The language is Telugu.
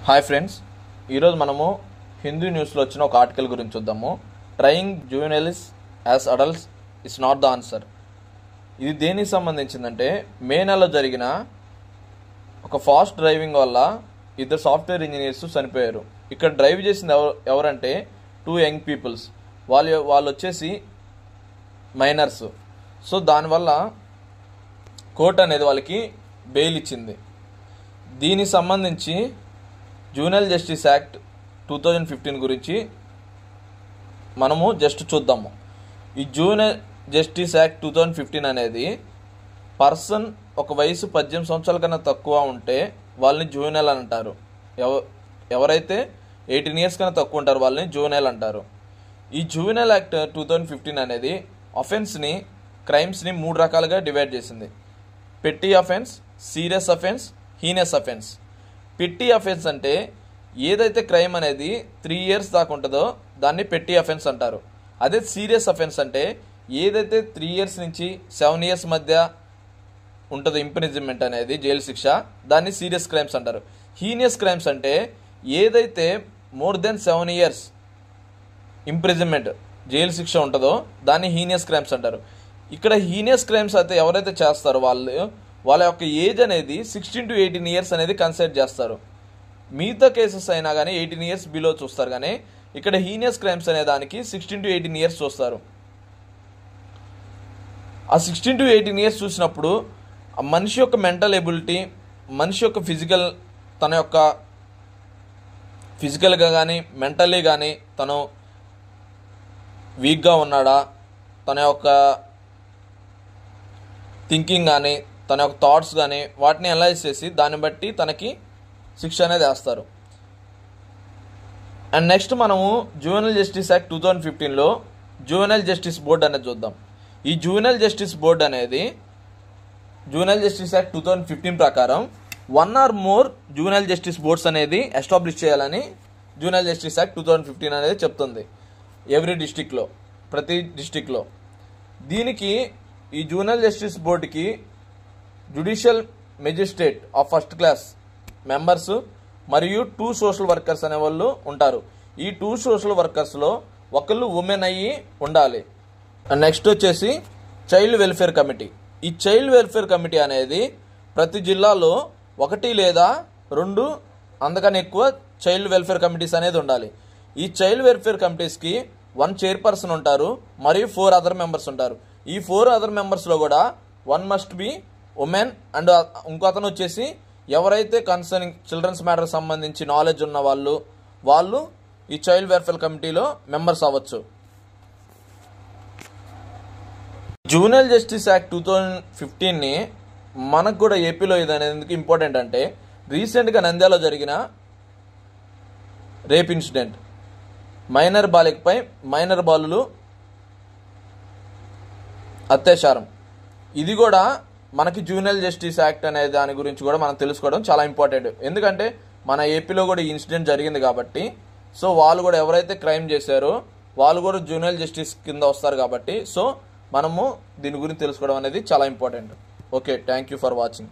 హాయ్ ఫ్రెండ్స్, ఈరోజు మనము హిందూ న్యూస్లో వచ్చిన ఒక ఆర్టికల్ గురించి చూద్దాము. Trying juveniles as adults is not the answer. ఇది దేనికి సంబంధించిందంటే, మే నెలలో జరిగిన ఒక ఫాస్ట్ డ్రైవింగ్ వల్ల ఇద్దరు సాఫ్ట్వేర్ ఇంజనీర్స్ చనిపోయారు. ఇక్కడ డ్రైవ్ చేసింది ఎవరంటే 2 యంగ్ పీపుల్స్. వాళ్ళు వచ్చేసి మైనర్స్. సో దానివల్ల కోర్టు అనేది వాళ్ళకి బెయిల్ ఇచ్చింది. దీనికి సంబంధించి జూనియర్ జస్టిస్ యాక్ట్ 2015 గురించి మనము జస్ట్ చూద్దాము. ఈ జూనియర్ జస్టిస్ యాక్ట్ 2015 అనేది పర్సన్ ఒక వయసు 18 సంవత్సరాల కన్నా తక్కువ ఉంటే వాళ్ళని జూనియర్ అని అంటారు. ఎవరైతే 18 ఇయర్స్ కన్నా తక్కువ ఉంటారో వాళ్ళని జూనియర్ అంటారు. ఈ జూనియర్ యాక్ట్ 2015 అనేది అఫెన్స్ని, క్రైమ్స్ని 3 రకాలుగా డివైడ్ చేసింది. పెట్టి offence, serious offence, heinous offence. పెట్టి అఫెన్స్ అంటే ఏదైతే క్రైమ్ అనేది 3 ఇయర్స్ దాకా ఉంటుందో దాన్ని పెట్టి అఫెన్స్ అంటారు. అదే సీరియస్ అఫెన్స్ అంటే ఏదైతే 3 ఇయర్స్ నుంచి 7 ఇయర్స్ మధ్య ఉంటుందో ఇంప్రిజన్మెంట్ అనేది, జైలు శిక్ష, దాన్ని సీరియస్ క్రైమ్స్ అంటారు. హీనియస్ క్రైమ్స్ అంటే ఏదైతే more than 7 years imprisonment, jail శిక్ష ఉంటుందో దాన్ని హీనియస్ క్రైమ్స్ అంటారు. ఇక్కడ హీనియస్ క్రైమ్స్ అయితే ఎవరైతే చేస్తారో వాళ్ళ యొక్క ఏజ్ అనేది 16 to 18 ఇయర్స్ అనేది కన్సిడర్ చేస్తారు. మిగతా కేసెస్ అయినా కానీ 18 ఇయర్స్ బిలో చూస్తారు, కానీ ఇక్కడ హీనియస్ క్రైమ్స్ అనే దానికి 16 to 18 ఇయర్స్ చూస్తారు. ఆ 16 to 18 ఇయర్స్ చూసినప్పుడు ఆ మనిషి యొక్క మెంటల్ ఎబిలిటీ, మనిషి యొక్క తన యొక్క ఫిజికల్గా కానీ మెంటల్లీ కానీ తను వీక్గా ఉన్నాడా, తన యొక్క థింకింగ్ కానీ తన యొక్క థాట్స్ కానీ వాటిని అనలైజ్ చేసి దాన్ని బట్టి తనకి శిక్ష అనేది వేస్తారు. అండ్ నెక్స్ట్ మనము జువెనైల్ జస్టిస్ యాక్ట్ 2015లో జువెనైల్ జస్టిస్ బోర్డ్ అనేది చూద్దాం. ఈ జువెనైల్ జస్టిస్ బోర్డ్ అనేది జువెనైల్ జస్టిస్ యాక్ట్ 2015 ప్రకారం 1 or more juvenile justice boards అనేది ఎస్టాబ్లిష్ చేయాలని జువెనైల్ జస్టిస్ యాక్ట్ 2015 అనేది చెప్తుంది. ఎవ్రీ డిస్టిక్లో, ప్రతి డిస్టిక్లో. దీనికి ఈ జువెనైల్ జస్టిస్ బోర్డుకి judicial magistrate of first class members మరియు 2 సోషల్ వర్కర్స్ అనే వాళ్ళు ఉంటారు. ఈ 2 సోషల్ వర్కర్స్లో ఒకళ్ళు ఉమెన్ అయ్యి ఉండాలి. నెక్స్ట్ వచ్చేసి చైల్డ్ వెల్ఫేర్ కమిటీ. ఈ చైల్డ్ వెల్ఫేర్ కమిటీ అనేది ప్రతి జిల్లాలో 1 లేదా 2 అంతకన్నా ఎక్కువ చైల్డ్ వెల్ఫేర్ కమిటీస్ అనేది ఉండాలి. ఈ చైల్డ్ వెల్ఫేర్ కమిటీస్కి 1 చైర్పర్సన్ ఉంటారు మరియు 4 అదర్ మెంబర్స్ ఉంటారు. ఈ 4 అదర్ మెంబర్స్లో కూడా 1 మస్ట్ బి ఉమెన్ అండ్ ఇంకో అతను వచ్చేసి ఎవరైతే కన్సర్నింగ్ చిల్డ్రన్స్ మ్యాటర్ సంబంధించి నాలెడ్జ్ ఉన్న వాళ్ళు ఈ చైల్డ్ వెల్ఫేర్ కమిటీలో మెంబర్స్ అవ్వచ్చు. జూనియర్ జస్టిస్ యాక్ట్ 2015ని మనకు కూడా ఏపీలో ఇది అనేది ఎందుకు ఇంపార్టెంట్ అంటే, రీసెంట్గా నంద్యాలలో జరిగిన రేప్ ఇన్సిడెంట్, మైనర్ బాలికపై మైనర్ బాలులు అత్యాచారం, ఇది కూడా మనకి జూనియర్ జస్టిస్ యాక్ట్ అనే దాని గురించి కూడా మనం తెలుసుకోవడం చాలా ఇంపార్టెంట్. ఎందుకంటే మన ఏపీలో కూడా ఈ ఇన్సిడెంట్ జరిగింది కాబట్టి, సో వాళ్ళు కూడా ఎవరైతే క్రైమ్ చేశారో వాళ్ళు కూడా జూనియర్ జస్టిస్ కింద వస్తారు కాబట్టి, సో మనము దీని గురించి తెలుసుకోవడం అనేది చాలా important. Okay, thank you for watching.